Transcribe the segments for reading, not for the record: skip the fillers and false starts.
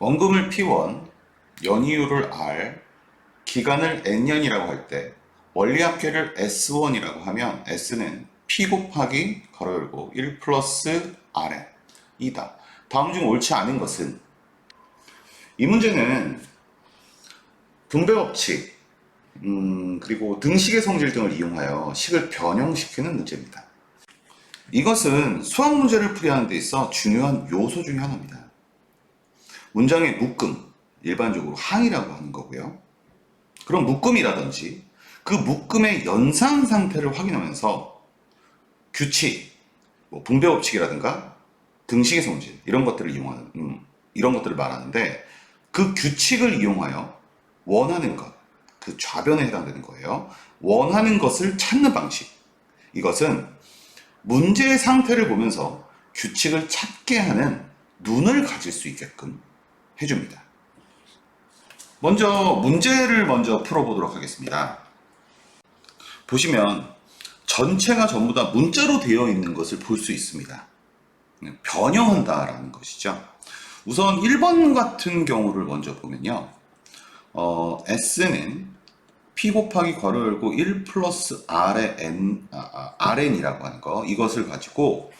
원금을 P1, 연이율을 R, 기간을 N년이라고 할 때 원리합계를 S1이라고 하면 S는 P 곱하기 괄호 열고 1 플러스 Rn 이다. 다음 중 옳지 않은 것은 이 문제는 분배법칙 그리고 등식의 성질 등을 이용하여 식을 변형시키는 문제입니다. 이것은 수학 문제를 풀이하는 데 있어 중요한 요소 중에 하나입니다. 문장의 묶음, 일반적으로 항이라고 하는 거고요. 그럼 묶음이라든지 그 묶음의 연상 상태를 확인하면서 규칙, 분배법칙이라든가 등식의 성질 이런 것들을 이용하는 이런 것들을 말하는데 그 규칙을 이용하여 원하는 것, 그 좌변에 해당되는 거예요. 원하는 것을 찾는 방식. 이것은 문제의 상태를 보면서 규칙을 찾게 하는 눈을 가질 수 있게끔 해줍니다. 먼저 문제를 풀어보도록 하겠습니다. 보시면 전체가 전부 다 문자로 되어 있는 것을 볼 수 있습니다. 변형한다라는 것이죠. 우선 1번 같은 경우를 먼저 보면요. S는 P 곱하기 괄호 열고 1 플러스 R의 Rn이라고 하는 거, 이것을 가지고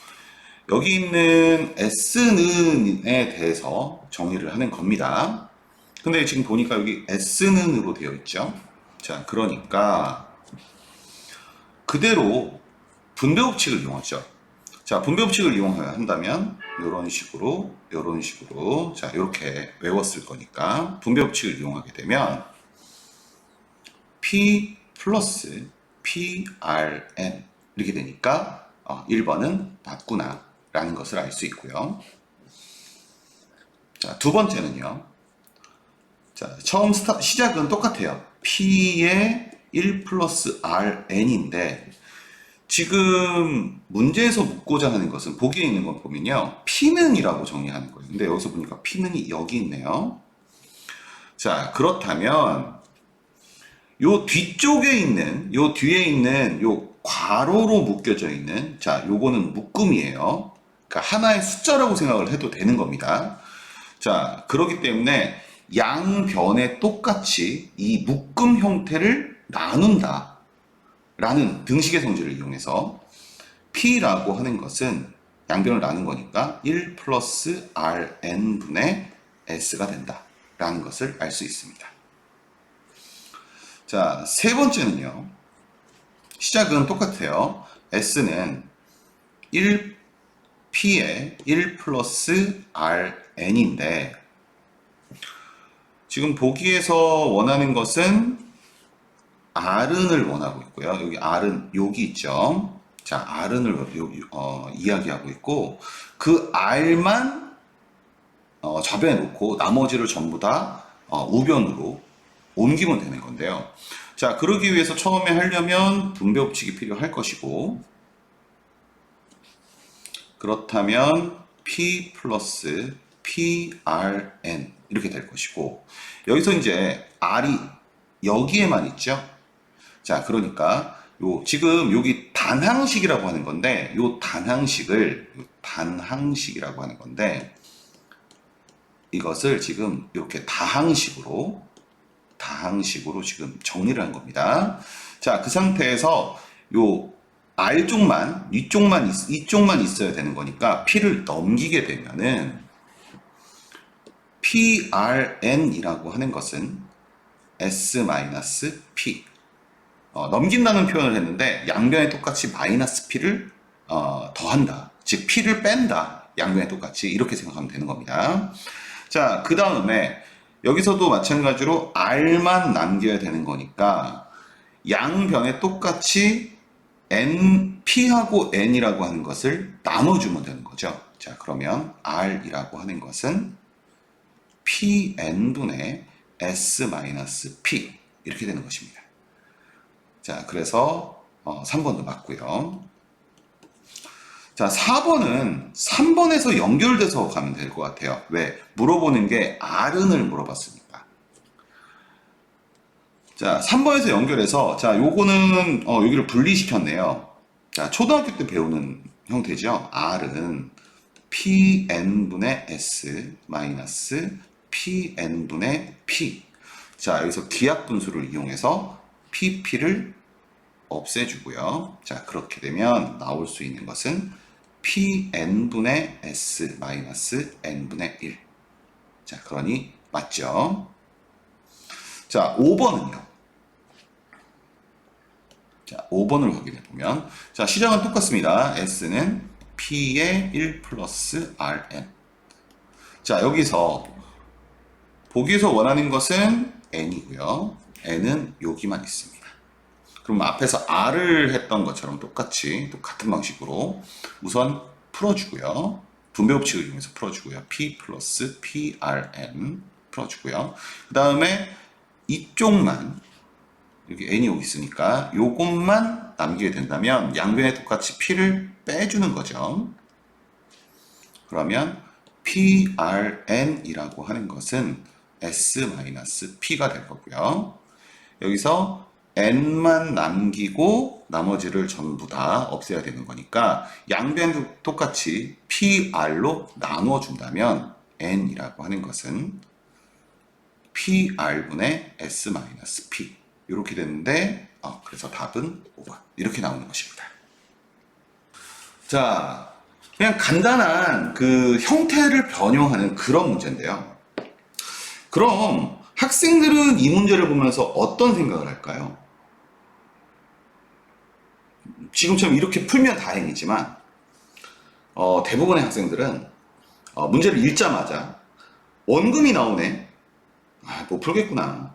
여기 있는 S는에 대해서 정리를 하는 겁니다. 근데 지금 보니까 여기 S는으로 되어 있죠. 자, 그러니까 그대로 분배법칙을 이용하죠. 자, 분배법칙을 이용한다면 이런 식으로 자, 이렇게 외웠을 거니까 분배법칙을 이용하게 되면 P 플러스 PRN 이렇게 되니까 1번은 맞구나 라는 것을 알 수 있고요. 자, 두 번째는요. 자, 처음 시작은 똑같아요. P의 1 플러스 RN인데 지금 문제에서 묻고자 하는 것은 보기에 있는 걸 보면요. P는이라고 정의하는 거예요. 근데 여기서 보니까 P는이 여기 있네요. 자, 그렇다면 요 뒤쪽에 있는, 요 뒤에 있는 요 괄호로 묶여져 있는, 자, 요거는 묶음이에요. 그러니까 하나의 숫자라고 생각을 해도 되는 겁니다. 자, 그렇기 때문에 양변에 똑같이 이 묶음 형태를 나눈다 라는 등식의 성질을 이용해서 P라고 하는 것은 양변을 나눈 거니까 1 플러스 Rn분의 S가 된다 라는 것을 알 수 있습니다. 자, 세 번째는요. 시작은 똑같아요. S는 1P의 1 플러스 Rn인데 지금 보기에서 원하는 것은 Rn을 원하고 있고요. 여기 R은 여기 있죠. 자, Rn을 이야기하고 있고 그 R만 좌변에 놓고 나머지를 전부 다 우변으로 옮기면 되는 건데요. 자, 그러기 위해서 처음에 하려면 분배법칙이 필요할 것이고 그렇다면 P 플러스 PRN 이렇게 될 것이고 여기서 이제 R이 여기에만 있죠. 자, 그러니까 지금 여기 단항식이라고 하는 건데 단항식이라고 하는 건데 이것을 지금 이렇게 다항식으로 지금 정리를 한 겁니다. 자, 그 상태에서 요 R쪽만, 이쪽만 있어야 되는 거니까 P를 넘기게 되면은 PRN이라고 하는 것은 S-P. 넘긴다는 표현을 했는데 양변에 똑같이 마이너스 P를 더한다. 즉 P를 뺀다. 양변에 똑같이 이렇게 생각하면 되는 겁니다. 자, 그 다음에 여기서도 마찬가지로 R만 남겨야 되는 거니까 양변에 똑같이 P하고 N이라고 하는 것을 나눠주면 되는 거죠. 자, 그러면 R이라고 하는 것은 PN분의 S-P 이렇게 되는 것입니다. 자, 그래서 3번도 맞고요. 자, 4번은 3번에서 연결돼서 가면 될 것 같아요. 왜? 물어보는 게 Rn을 물어봤으니까. 자, 3번에서 연결해서 자, 요거는 여기를 분리시켰네요. 자, 초등학교 때 배우는 형태죠. R은 Pn분의 S 마이너스 Pn분의 P. 자, 여기서 기하분수를 이용해서 PP를 없애주고요. 자, 그렇게 되면 나올 수 있는 것은 Pn분의 S 마이너스 N분의 1. 자, 그러니 맞죠? 자, 5번은요. 자, 5번을 확인해 보면, 자, 시작은 똑같습니다. S는 P의 1 플러스 Rn. 자, 여기서 보기에서 원하는 것은 N이고요. N은 여기만 있습니다. 그럼 앞에서 R을 했던 것처럼 똑같은 방식으로 우선 풀어주고요. 분배법칙을 이용해서 풀어주고요. P 플러스 PRN 풀어주고요. 그 다음에 이쪽만, 여기 N이 여기 있으니까 요것만 남기게 된다면 양변에 똑같이 P를 빼주는 거죠. 그러면 PRN이라고 하는 것은 S-P가 될 거고요. 여기서 N만 남기고 나머지를 전부 다 없애야 되는 거니까 양변도 똑같이 PR로 나눠준다면 N이라고 하는 것은 PR분의 S-P 이렇게 되는데 그래서 답은 5번 이렇게 나오는 것입니다. 자, 그냥 간단한 그 형태를 변형하는 그런 문제인데요. 그럼 학생들은 이 문제를 보면서 어떤 생각을 할까요? 지금처럼 이렇게 풀면 다행이지만 대부분의 학생들은 문제를 읽자마자 원금이 나오네, 못 풀겠구나,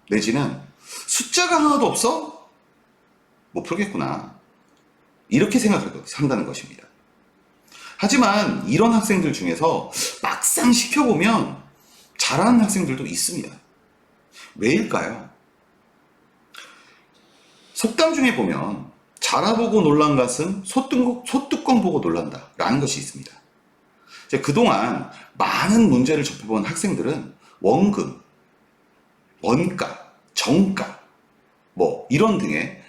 내지는 숫자가 하나도 없어, 못 풀겠구나, 이렇게 한다는 것입니다. 하지만 이런 학생들 중에서 막상 시켜보면 잘하는 학생들도 있습니다. 왜일까요? 속담 중에 보면 자라보고 놀란 것은 소뚜껑 보고 놀란다 라는 것이 있습니다. 그동안 많은 문제를 접해본 학생들은 원금, 원가, 정가 이런 등의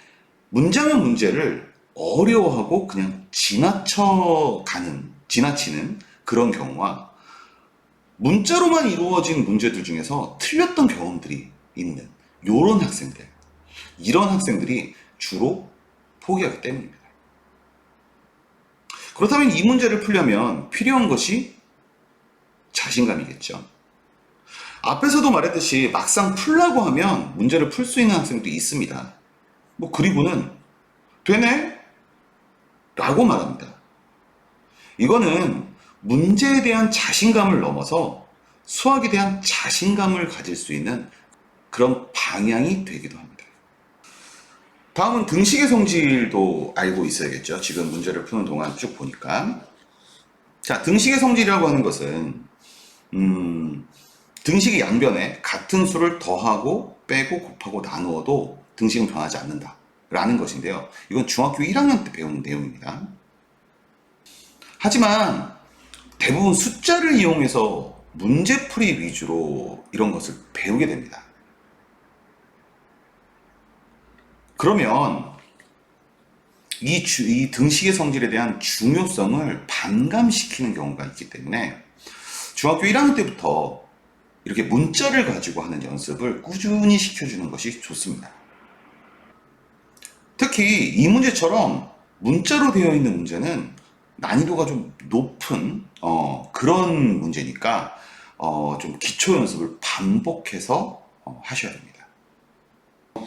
문제면 문제를 어려워하고 그냥 지나치는 그런 경우와 문자로만 이루어진 문제들 중에서 틀렸던 경험들이 있는 이런 학생들이 주로 포기하기 때문입니다. 그렇다면 이 문제를 풀려면 필요한 것이 자신감이겠죠. 앞에서도 말했듯이 막상 풀라고 하면 문제를 풀 수 있는 학생도 있습니다. 그리고는 되네? 라고 말합니다. 이거는 문제에 대한 자신감을 넘어서 수학에 대한 자신감을 가질 수 있는 그런 방향이 되기도 합니다. 다음은 등식의 성질도 알고 있어야겠죠. 지금 문제를 푸는 동안 쭉 보니까. 자, 등식의 성질이라고 하는 것은 등식의 양변에 같은 수를 더하고 빼고 곱하고 나누어도 등식은 변하지 않는다 라는 것인데요. 이건 중학교 1학년 때 배운 내용입니다. 하지만 대부분 숫자를 이용해서 문제풀이 위주로 이런 것을 배우게 됩니다. 그러면 이 등식의 성질에 대한 중요성을 반감시키는 경우가 있기 때문에 중학교 1학년 때부터 이렇게 문자를 가지고 하는 연습을 꾸준히 시켜주는 것이 좋습니다. 특히 이 문제처럼 문자로 되어 있는 문제는 난이도가 좀 높은 그런 문제니까 좀 기초 연습을 반복해서 하셔야 됩니다.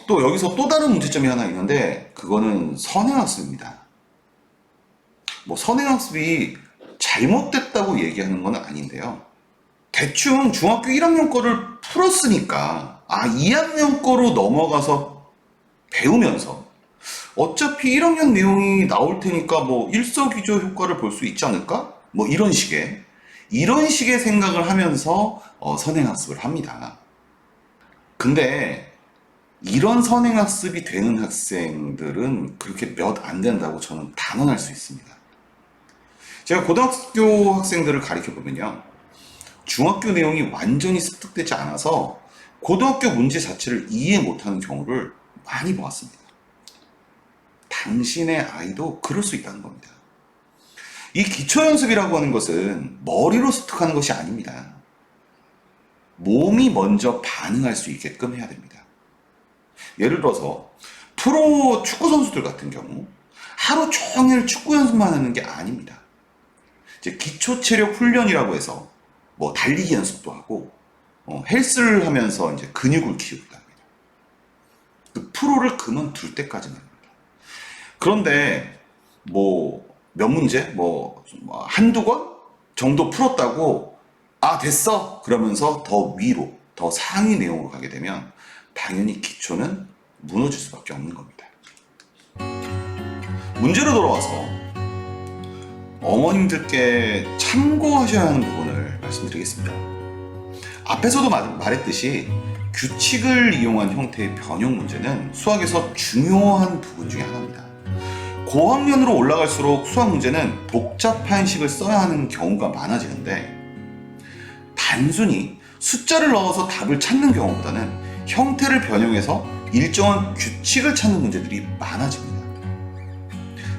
또 여기서 또 다른 문제점이 하나 있는데 그거는 선행학습입니다. 선행학습이 잘못됐다고 얘기하는 건 아닌데요. 대충 중학교 1학년 거를 풀었으니까 2학년 거로 넘어가서 배우면서 어차피 1학년 내용이 나올 테니까 일석이조 효과를 볼 수 있지 않을까? 이런 식의 생각을 하면서 선행학습을 합니다. 근데 이런 선행학습이 되는 학생들은 그렇게 몇 안 된다고 저는 단언할 수 있습니다. 제가 고등학교 학생들을 가르쳐 보면요, 중학교 내용이 완전히 습득되지 않아서 고등학교 문제 자체를 이해 못하는 경우를 많이 보았습니다. 당신의 아이도 그럴 수 있다는 겁니다. 이 기초 연습이라고 하는 것은 머리로 습득하는 것이 아닙니다. 몸이 먼저 반응할 수 있게끔 해야 됩니다. 예를 들어서 프로 축구 선수들 같은 경우 하루 종일 축구 연습만 하는 게 아닙니다. 이제 기초 체력 훈련이라고 해서 뭐 달리기 연습도 하고 헬스를 하면서 이제 근육을 키우기도 합니다. 그 프로를 그만둘 때까지는 합니다. 그런데 뭐 몇 문제 뭐 한두 권 정도 풀었다고 아 됐어 그러면서 더 위로 더 상위 내용으로 가게 되면 당연히 기초는 무너질 수밖에 없는 겁니다. 문제로 돌아와서 어머님들께 참고하셔야 하는 부분을 말씀드리겠습니다. 앞에서도 말했듯이 규칙을 이용한 형태의 변형 문제는 수학에서 중요한 부분 중에 하나입니다. 고학년으로 올라갈수록 수학 문제는 복잡한 식을 써야 하는 경우가 많아지는데 단순히 숫자를 넣어서 답을 찾는 경우보다는 형태를 변형해서 일정한 규칙을 찾는 문제들이 많아집니다.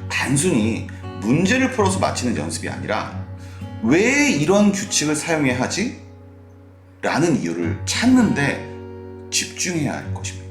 단순히 문제를 풀어서 맞히는 연습이 아니라 왜 이런 규칙을 사용해야 하지? 라는 이유를 찾는데 집중해야 할 것입니다.